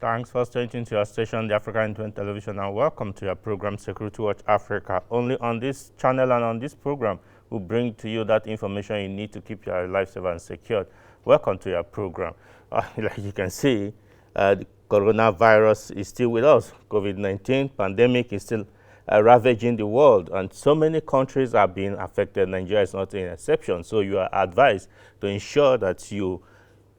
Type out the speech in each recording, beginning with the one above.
Thanks for staying to your station, the Africa in 20 Television, and welcome to your program, Security Watch Africa. Only on this channel and on this program, we'll bring to you that information you need to keep your life safe and secure. Welcome to your program. Like you can see, the coronavirus is still with us. COVID-19 pandemic is still ravaging the world, and so many countries are being affected. Nigeria is not an exception. So you are advised to ensure that you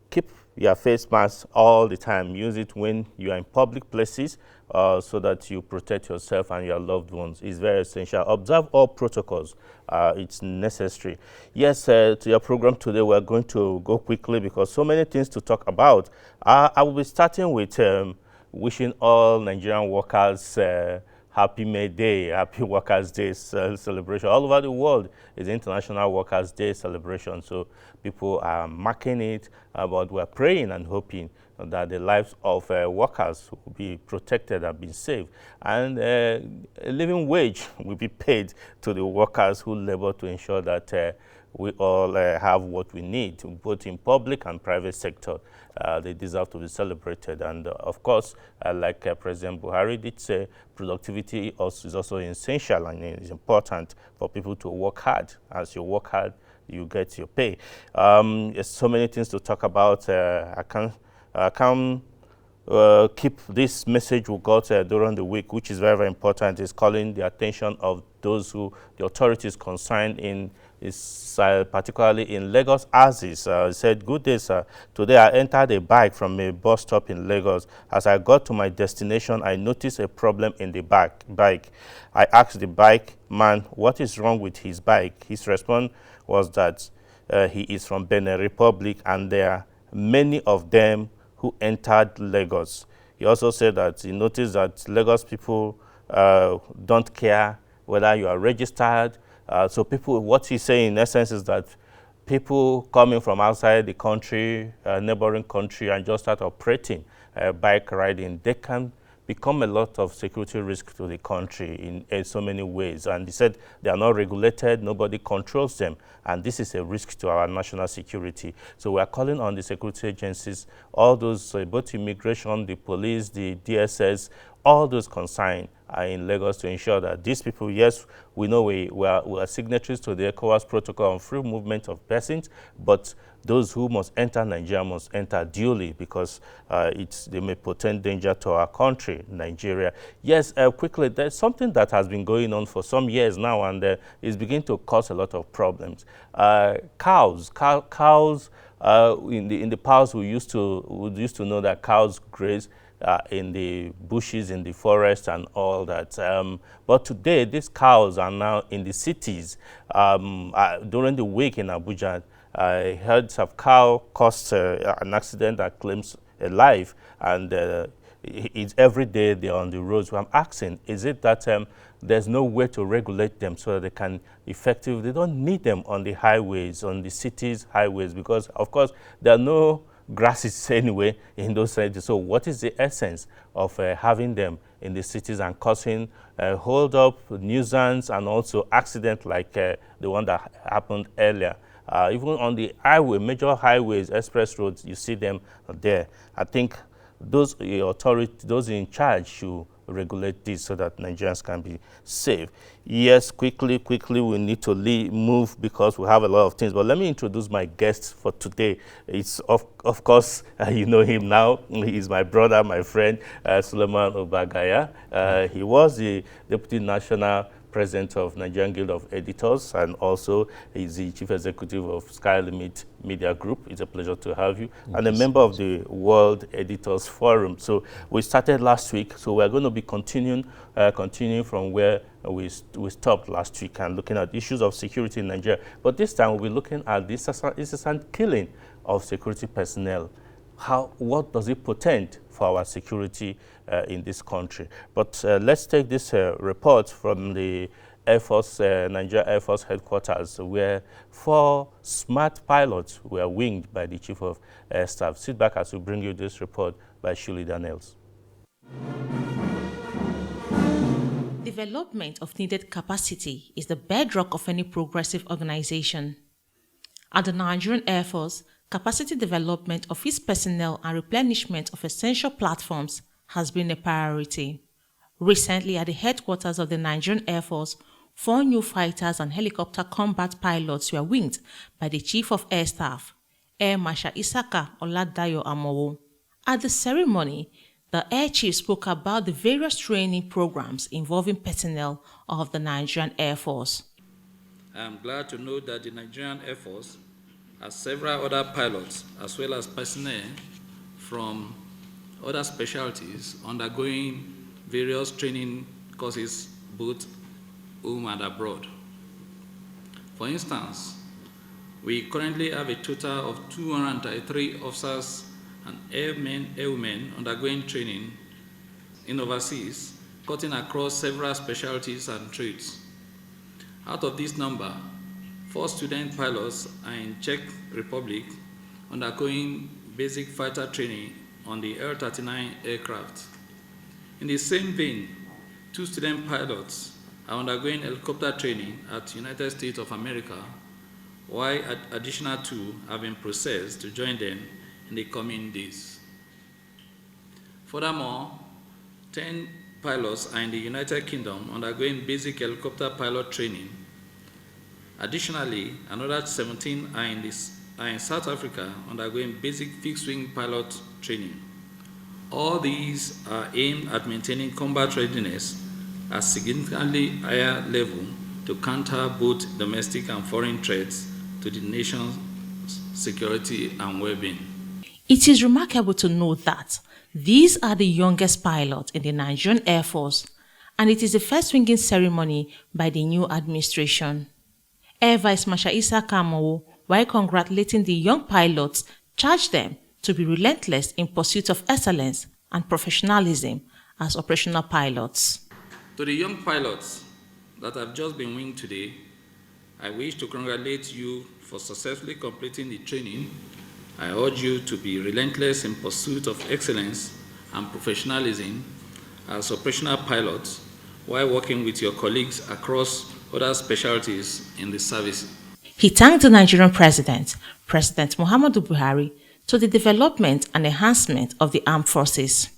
keep your face mask all the time. Use it when you are in public places so that you protect yourself and your loved ones. It's very essential. Observe all protocols. It's necessary. Yes, to your program today, we're going to go quickly because so many things to talk about. I will be starting with wishing all Nigerian workers Happy May Day, Happy Workers' Day celebration. All over the world is International Workers' Day celebration. So people are marking it, but we're praying and hoping that the lives of workers will be protected and be saved. And a living wage will be paid to the workers who labor to ensure that we all have what we need, both in public and private sector. They deserve to be celebrated. And of course, like President Buhari did say, productivity is also essential and it's important for people to work hard. As you work hard, you get your pay. There's so many things to talk about. I can't keep this message we got during the week, which is very, very important, is calling the attention of those who the authorities concerned in particularly in Lagos Axis. He said, "Good day, sir. Today I entered a bike from a bus stop in Lagos. As I got to my destination, I noticed a problem in the bike. I asked the bike man what is wrong with his bike. His response was that he is from Benin Republic and there are many of them who entered Lagos." He also said that he noticed that Lagos people don't care whether you are registered. So people, what he's saying in essence is that people coming from outside the country, neighboring country, and just start operating bike riding, they can become a lot of security risk to the country in so many ways. And he said they are not regulated, nobody controls them, and this is a risk to our national security. So we are calling on the security agencies, all those, both immigration, the police, the DSS, all those concerned are in Lagos to ensure that these people, yes, we know we are signatories to the ECOWAS protocol on free movement of persons, but those who must enter Nigeria must enter duly because they may portend danger to our country, Nigeria. Yes, quickly, there's something that has been going on for some years now and is beginning to cause a lot of problems. Cows in the past we used to know that cows graze in the bushes, in the forest and all that. But today, these cows are now in the cities. During the week in Abuja, herds of cow caused an accident that claims a life, and it's every day they're on the roads. So I'm asking, is it that there's no way to regulate them so that they can effectively, they don't need them on the highways, on the cities' highways, because of course there are no grasses anyway in those cities. So what is the essence of having them in the cities and causing hold up, nuisance, and also accident like the one that happened earlier? Even on the highway, major highways, express roads, you see them there. I think those authorities, those in charge should regulate this so that Nigerians can be safe. Yes, quickly, we need to move because we have a lot of things. But let me introduce my guest for today. It's, of course, you know him now. He's my brother, my friend, Suleiman Obagaya. He was the Deputy National President of Nigerian Guild of Editors, and also he's the Chief Executive of Sky Limit Media Group. It's a pleasure to have you. And a member of the World Editors Forum. So we started last week, so we're going to be continuing from where we stopped last week and looking at issues of security in Nigeria. But this time we'll be looking at this incessant killing of security personnel. What does it portend for our security in this country? But let's take this report from the Air Force, Nigeria Air Force headquarters, where 4 smart pilots were winged by the Chief of Air Staff. Sit back as we bring you this report by Shuli Daniels. Development of needed capacity is the bedrock of any progressive organization. At the Nigerian Air Force, capacity development of its personnel and replenishment of essential platforms has been a priority. Recently, at the headquarters of the Nigerian Air Force, 4 new fighters and helicopter combat pilots were winged by the Chief of Air Staff, Air Marshal Isaka Oladayo Amowo. At the ceremony, the Air Chief spoke about the various training programs involving personnel of the Nigerian Air Force. I am glad to know that the Nigerian Air Force has several other pilots as well as personnel from other specialties undergoing various training courses both home and abroad. For instance, we currently have a total of 233 officers and airmen undergoing training in overseas, cutting across several specialties and trades. Out of this number, 4 student pilots are in Czech Republic undergoing basic fighter training on the L-39 aircraft. In the same vein, 2 student pilots are undergoing helicopter training at United States of America, while additional 2 have been processed to join them in the coming days. Furthermore, 10 pilots are in the United Kingdom undergoing basic helicopter pilot training. Additionally, another 17 are in South Africa undergoing basic fixed-wing pilot training. All these are aimed at maintaining combat readiness at significantly higher level to counter both domestic and foreign threats to the nation's security and well-being. It is remarkable to note that these are the youngest pilots in the Nigerian Air Force, and it is the first winging ceremony by the new administration. Air Vice Marshal Isaka Amowo, while congratulating the young pilots, charged them to be relentless in pursuit of excellence and professionalism as operational pilots. To the young pilots that have just been winged today, I wish to congratulate you for successfully completing the training. I urge you to be relentless in pursuit of excellence and professionalism as operational pilots while working with your colleagues across other specialties in the service. He thanked the Nigerian President, President Muhammadu Buhari, to the development and enhancement of the armed forces.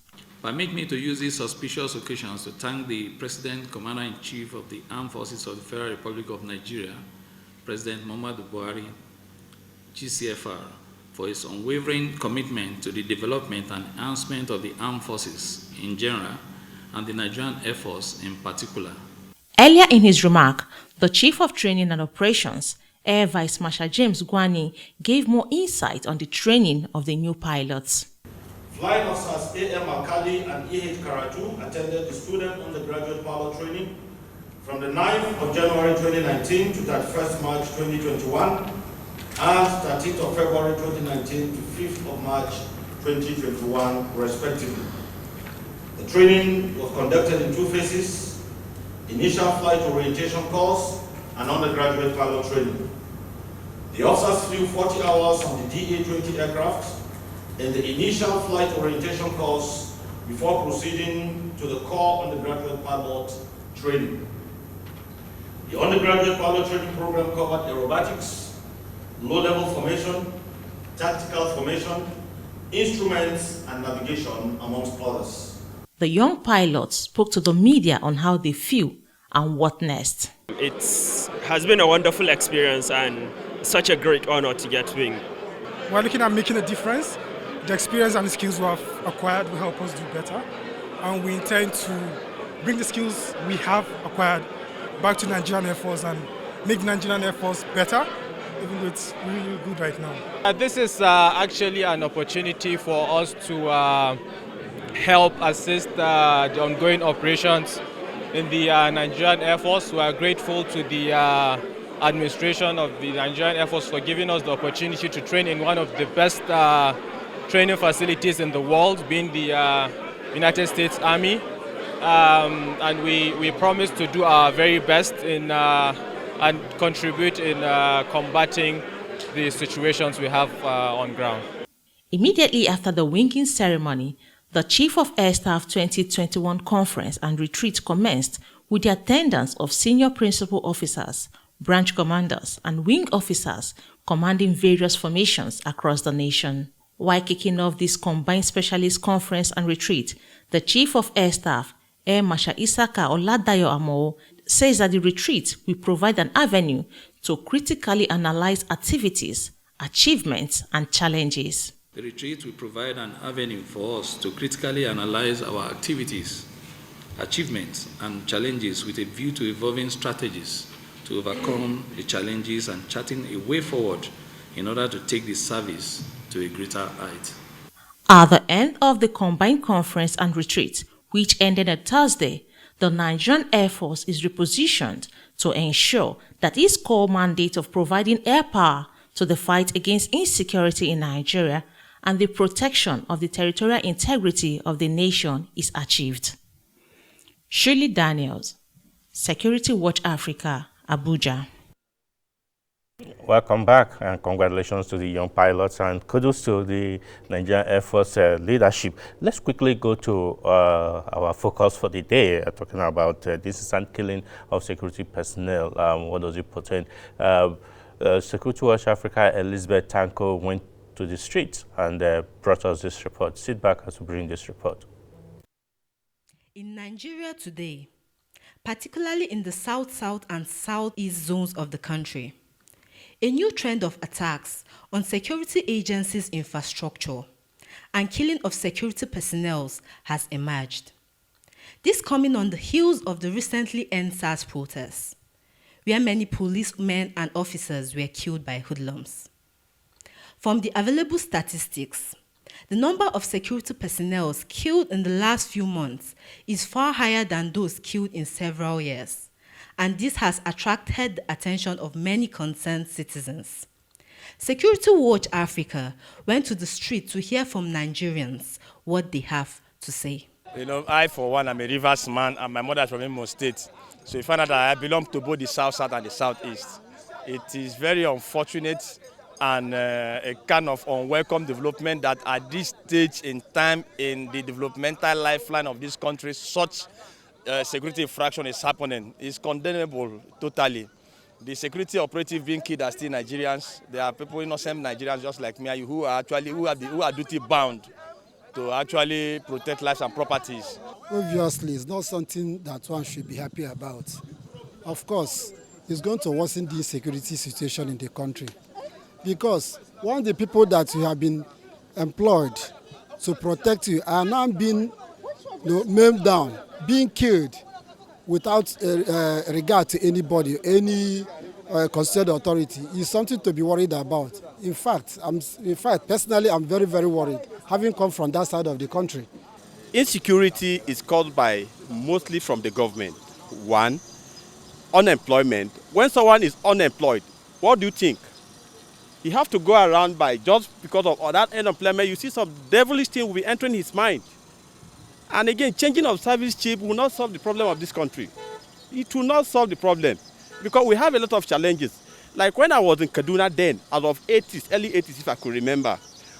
Permit me to use these auspicious occasions to thank the President, Commander-in-Chief of the Armed Forces of the Federal Republic of Nigeria, President Muhammadu Buhari, GCFR, for his unwavering commitment to the development and enhancement of the armed forces in general and the Nigerian Air Force in particular. Earlier in his remark, the Chief of Training and Operations, Air Vice Marshal James Gwani, gave more insight on the training of the new pilots. Flying officers A.M. Akali and E.H. Karatu attended the student undergraduate pilot training from the 9th of January 2019 to 31st March 2021 and 13th of February 2019 to 5th of March 2021, respectively. The training was conducted in 2 phases: initial flight orientation course and undergraduate pilot training. The officers flew 40 hours on the DA-20 aircraft in the initial flight orientation course before proceeding to the core undergraduate pilot training. The undergraduate pilot training program covered aerobatics, low-level formation, tactical formation, instruments, and navigation, amongst others. The young pilots spoke to the media on how they feel and what next. It has been a wonderful experience and such a great honor to get winged. We're looking at making a difference. The experience and the skills we have acquired will help us do better, and we intend to bring the skills we have acquired back to Nigerian Air Force and make the Nigerian Air Force better, even though it's really good right now. This is actually an opportunity for us to help assist the ongoing operations in the Nigerian Air Force. We are grateful to the administration of the Nigerian Air Force for giving us the opportunity to train in one of the best training facilities in the world, being the United States Army. And we promise to do our very best in and contribute in combating the situations we have on ground. Immediately after the winging ceremony, the Chief of Air Staff 2021 conference and retreat commenced with the attendance of senior principal officers, branch commanders, and wing officers commanding various formations across the nation. While kicking off this combined specialist conference and retreat, the Chief of Air Staff, Air Marshal Isaka Oladayo Amo, says that the retreat will provide an avenue to critically analyze activities, achievements, and challenges. The retreat will provide an avenue for us to critically analyze our activities, achievements, and challenges with a view to evolving strategies to overcome the challenges and charting a way forward in order to take this service to a greater height. At the end of the combined conference and retreat, which ended on Thursday, the Nigerian Air Force is repositioned to ensure that its core mandate of providing air power to the fight against insecurity in Nigeria and the protection of the territorial integrity of the nation is achieved. Shirley Daniels, Security Watch Africa, Abuja. Welcome back and congratulations to the young pilots and kudos to the Nigerian Air Force leadership. Let's quickly go to our focus for the day, talking about this incessant killing of security personnel. What does it portend? Security Watch Africa, Elizabeth Tanko went to the streets and brought us this report. Sit back as we bring this report. In Nigeria today, particularly in the south and southeast zones of the country, a new trend of attacks on security agencies' infrastructure and killing of security personnel has emerged. This coming on the heels of the recently end SARS protests, where many policemen and officers were killed by hoodlums. From the available statistics, the number of security personnel killed in the last few months is far higher than those killed in several years, and this has attracted the attention of many concerned citizens. Security Watch Africa went to the street to hear from Nigerians what they have to say. You know, I, for one, I'm a Rivers man, and my mother is from Imo State. So you find out that I belong to both the South and the Southeast. It is very unfortunate and a kind of unwelcome development that at this stage in time in the developmental lifeline of this country, such security infraction is happening. It's condemnable totally. The security operative being killed are still Nigerians. There are people, innocent Nigerians just like me, who are duty bound to actually protect lives and properties. Obviously, it's not something that one should be happy about. Of course, it's going to worsen the insecurity situation in the country. Because one of the people that you have been employed to protect you are now being maimed down, being killed without regard to anybody, any considered authority is something to be worried about. In fact, personally, I'm very, very worried, having come from that side of the country. Insecurity is caused by mostly from the government. One, unemployment. When someone is unemployed, what do you think? You have to go around by just because of that unemployment. You see some devilish thing will be entering his mind. And again, changing of service chief will not solve the problem of this country. It will not solve the problem because we have a lot of challenges. Like when I was in Kaduna then, as of 80s, early 80s if I could remember,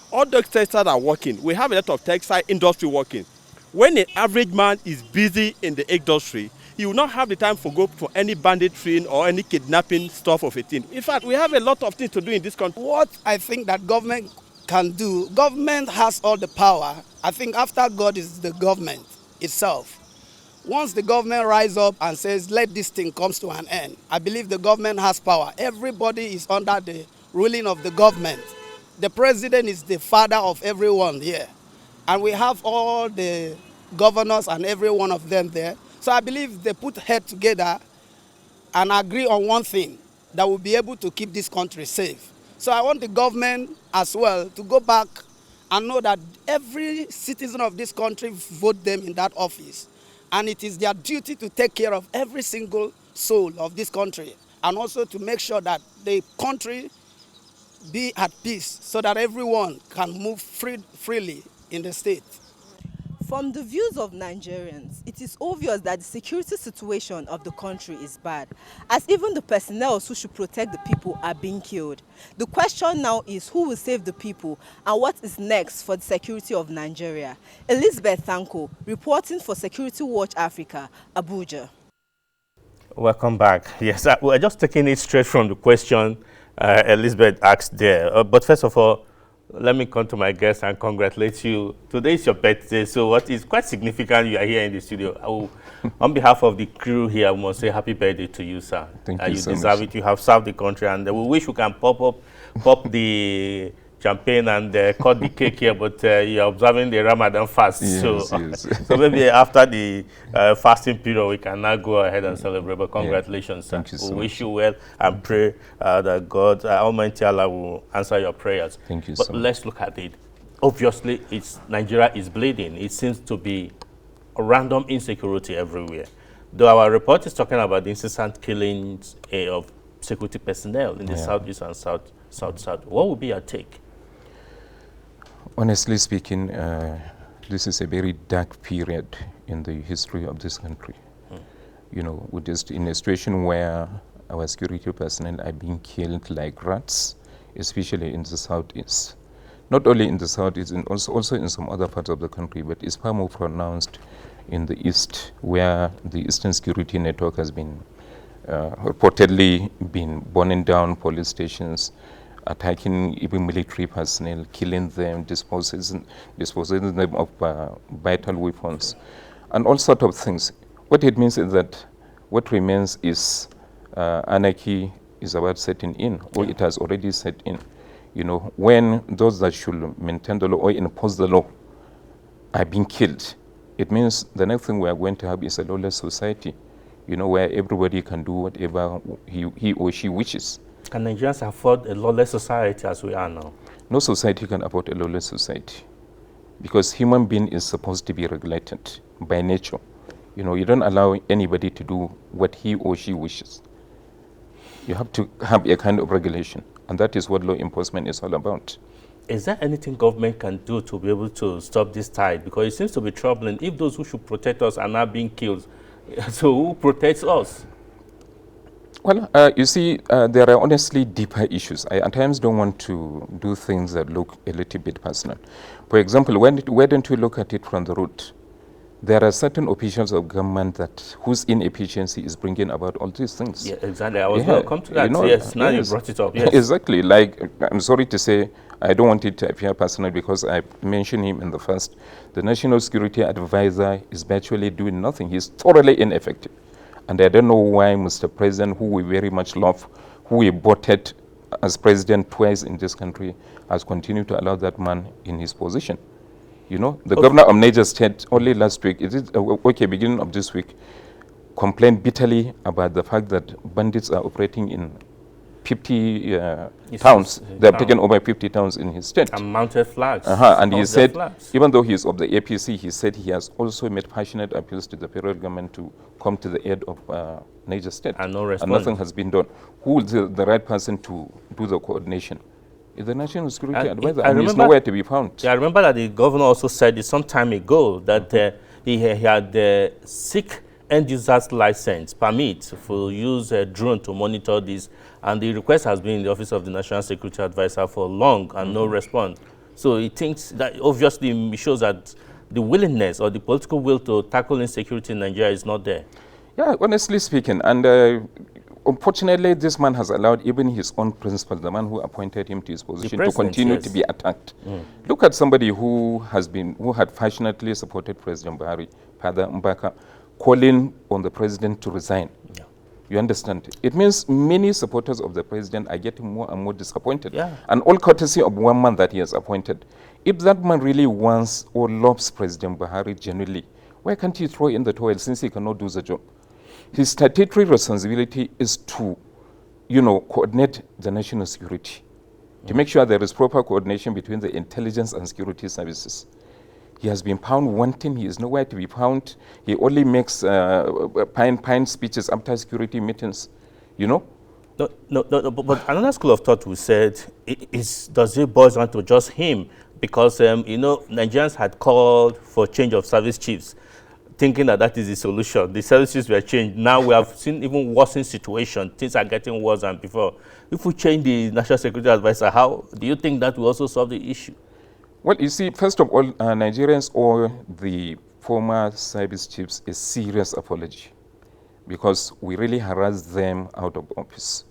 all the textiles are working. We have a lot of textile industry working. When an average man is busy in the industry, he will not have the time for go for any banditry or any kidnapping stuff of a thing. In fact, we have a lot of things to do in this country. What I think that government can do, government has all the power. I think after God is the government itself. Once the government rise up and says, let this thing come to an end, I believe the government has power. Everybody is under the ruling of the government. The president is the father of everyone here. And we have all the governors and every one of them there. So I believe they put head together and agree on one thing that will be able to keep this country safe. So I want the government as well to go back and know that every citizen of this country vote them in that office. And it is their duty to take care of every single soul of this country and also to make sure that the country be at peace so that everyone can move freely in the state. From the views of Nigerians, it is obvious that the security situation of the country is bad, as even the personnel who should protect the people are being killed. The question now is who will save the people and what is next for the security of Nigeria. Elizabeth Tanko, reporting for Security Watch Africa, Abuja. Welcome back. Yes, we're just taking it straight from the question Elizabeth asked there. But first of all, let me come to my guest and congratulate you. Today is your birthday, so what is quite significant, you are here in the studio. On behalf of the crew here, I must say happy birthday to you, sir. Thank you so deserve much. it. You have served the country, and we wish we can pop the champagne and cut the cake here, but you're observing the Ramadan fast. Yes, so, yes. so maybe after the fasting period, we can now go ahead and celebrate. But congratulations, sir. Thank you so We wish much. you well and pray that God, Almighty Allah, will answer your prayers. Thank you But so much. let's look at it. Obviously, Nigeria is bleeding. It seems to be a random insecurity everywhere. Though our report is talking about the incessant killings of security personnel in the southeast and south. What would be your take? Honestly speaking, this is a very dark period in the history of this country. You know, we're just in a situation where our security personnel are being killed like rats, especially in the southeast. Not only in the southeast, and also in some other parts of the country, but it's far more pronounced in the east, where the Eastern Security Network has been reportedly been burning down police stations, attacking even military personnel, killing them, disposing them of vital weapons, and all sorts of things. What it means is that what remains is anarchy is about setting in, or it has already set in. You know, when those that should maintain the law or impose the law are being killed, it means the next thing we are going to have is a lawless society, you know, where everybody can do whatever he or she wishes. Can Nigerians afford a lawless society as we are now? No society can afford a lawless society, because human being is supposed to be regulated by nature. You know, you don't allow anybody to do what he or she wishes. You have to have a kind of regulation, and that is what law enforcement is all about. Is there anything government can do to be able to stop this tide? Because it seems to be troubling. If those who should protect us are now being killed, so who protects us? Well, you see, there are honestly deeper issues. I at times don't want to do things that look a little bit personal. For example, why don't we look at it from the root? There are certain officials of government whose inefficiency is bringing about all these things. Yeah, exactly. I was going to come to that. You know, yes, now you brought it up. Yes. Exactly. Like, I'm sorry to say, I don't want it to appear personal because I mentioned him in the first. The National Security Advisor is virtually doing nothing. He's thoroughly ineffective. And I don't know why Mr. President, who we very much love, who we voted as president twice in this country, has continued to allow that man in his position. You know, the governor of Niger State only last week, beginning of this week, complained bitterly about the fact that bandits are operating in 50 towns. They have taken over 50 towns in his state. And mounted flags. And he said, even though he is of the APC, he said he has also made passionate appeals to the federal government to come to the aid of Niger State. And no response. And nothing has been done. Who is the right person to do the coordination? Is the National Security Advisor, and he's nowhere to be found. Yeah, I remember that the governor also said it some time ago that he had seek end users license permit for use a drone to monitor this, and the request has been in the office of the National Security Advisor for long and no response. So he thinks that obviously shows that the willingness or the political will to tackle insecurity in Nigeria is not there. Yeah, honestly speaking, and unfortunately, this man has allowed even his own principal, the man who appointed him to his position, to continue to be attacked. Look at somebody who had passionately supported President Buhari, Father Mbaka, calling on the president to resign. Yeah. You understand? It means many supporters of the president are getting more and more disappointed. Yeah. And all courtesy of one man that he has appointed. If that man really wants or loves President Buhari genuinely, why can't he throw in the towel since he cannot do the job? His statutory responsibility is to, coordinate the national security, to make sure there is proper coordination between the intelligence and security services. He has been found wanting. He is nowhere to be found. He only makes pine speeches after security meetings, No, but another school of thought we said, does it boil down to just him? Because, Nigerians had called for change of service chiefs, thinking that is the solution. The services were changed. Now we have seen even worsening situation. Things are getting worse than before. If we change the National Security Advisor, how do you think that will also solve the issue? Well, you see, first of all, Nigerians owe the former service chiefs a serious apology, because we really harassed them out of office.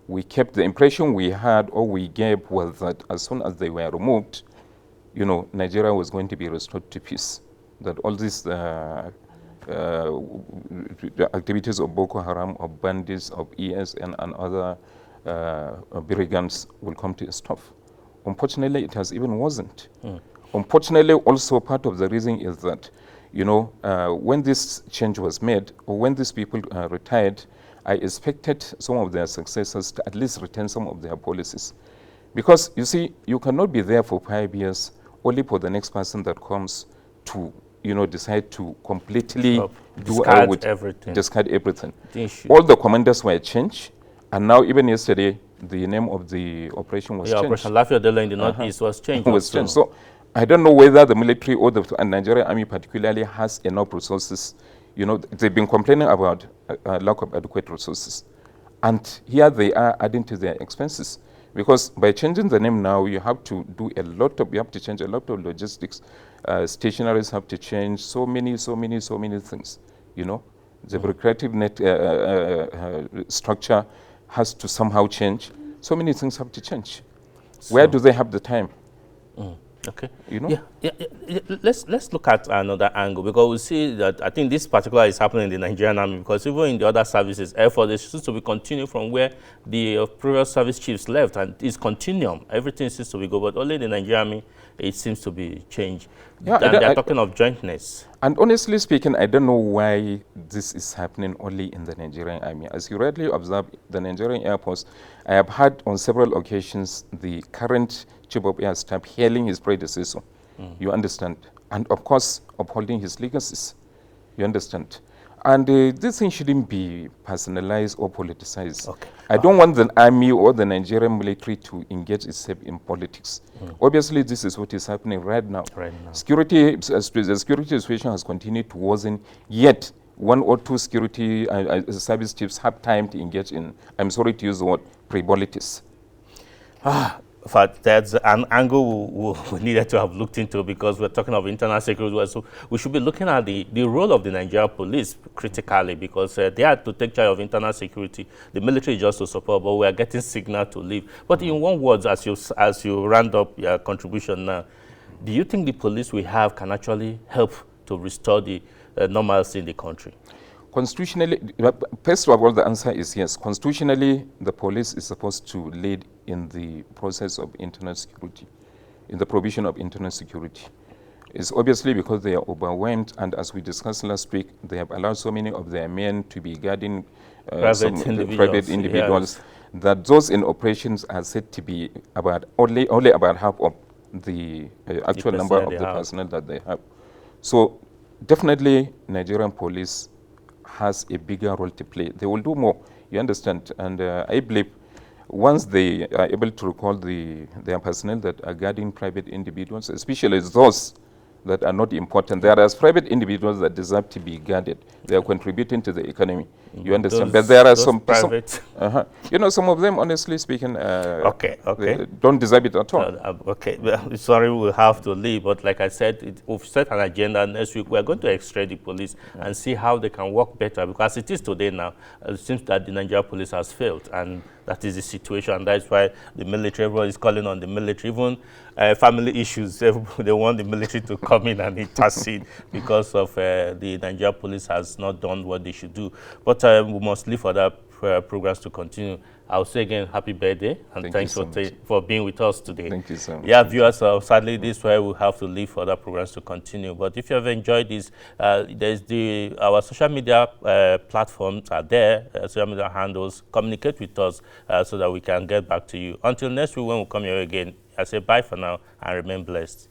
We kept the impression we had, or we gave, was that as soon as they were removed, you know, Nigeria was going to be restored to peace. That all these activities of Boko Haram, of bandits, of ESN and other brigands will come to a stop. Unfortunately, it has even worsened. Unfortunately, also part of the reason is that, you know, when this change was made, or when these people retired, I expected some of their successors to at least retain some of their policies. Because, you see, you cannot be there for 5 years only for the next person that comes to, you know, decide to completely discard everything. Discard everything. All the commanders were changed, and now even yesterday, the name of the operation was changed. Operation Lafayette in the Northeast was changed. So I don't know whether the military or the Nigerian army particularly has enough resources. You know, they've been complaining about lack of adequate resources. And here they are adding to their expenses. Because by changing the name now, you have to do a lot of, you have to change a lot of logistics. Stationaries have to change so many things, you know. The bureaucratic net structure has to somehow change. So many things have to change. So where do they have the time? Okay. You know? Let's look at another angle, because we see that I think this particular is happening in the Nigerian army, because even in the other services, Air Force, it seems to be continuing from where the previous service chiefs left, and it's continuum. Everything seems to be good, but only in the Nigerian army, it seems to be changed. Yeah, and they're talking of jointness. And honestly speaking, I don't know why this is happening only in the Nigerian army. As you rightly observed, the Nigerian Air Force, I have had on several occasions the current Chief of Air Staff hailing his predecessor, you understand, and of course upholding his legacies, you understand. And this thing shouldn't be personalized or politicized. Okay. I don't want the army or the Nigerian military to engage itself in politics. Obviously, this is what is happening right now. Security, the security situation has continued to worsen, yet one or two security service chiefs have time to engage in, I'm sorry to use the word, frivolities. In fact, that's an angle we needed to have looked into, because we're talking of internal security. So we should be looking at the role of the Nigerian police critically, because they are to take charge of internal security. The military is just to support, but we are getting signal to leave. But in one word, as you round up your contribution now, do you think the police we have can actually help to restore the normalcy in the country? Constitutionally, first of all, the answer is yes. Constitutionally, the police is supposed to lead in the process of internal security, in the provision of internal security. It's obviously because they are overwhelmed, and as we discussed last week, they have allowed so many of their men to be guarding private individuals, that those in operations are said to be about only about half of the actual number of the personnel that they have. So definitely, Nigerian police has a bigger role to play. They will do more, you understand, and I believe once they are able to recall their personnel that are guarding private individuals, especially those that are not important. There are private individuals that deserve to be guarded. They are contributing to the economy. You understand? But there are some private. You know, some of them, honestly speaking, don't deserve it at all. Sorry, we'll have to leave. But like I said, we've set an agenda next week. We're going to extradite the police and see how they can work better. Because it is today now, it seems that the Nigerian police has failed. And that is the situation. And that's why the military, everyone is calling on the military. Even family issues, they want the military to come in and intercede because of the Nigerian police has not done what they should do. But we must leave for that programs to continue. I'll say again, happy birthday, and thanks for being with us today. Thank you so much. Yeah, viewers, sadly, this is where we'll have to leave for other programs to continue. But if you have enjoyed this, there's our social media platforms are there, social media handles. Communicate with us so that we can get back to you. Until next week when we come here again, I say bye for now and remain blessed.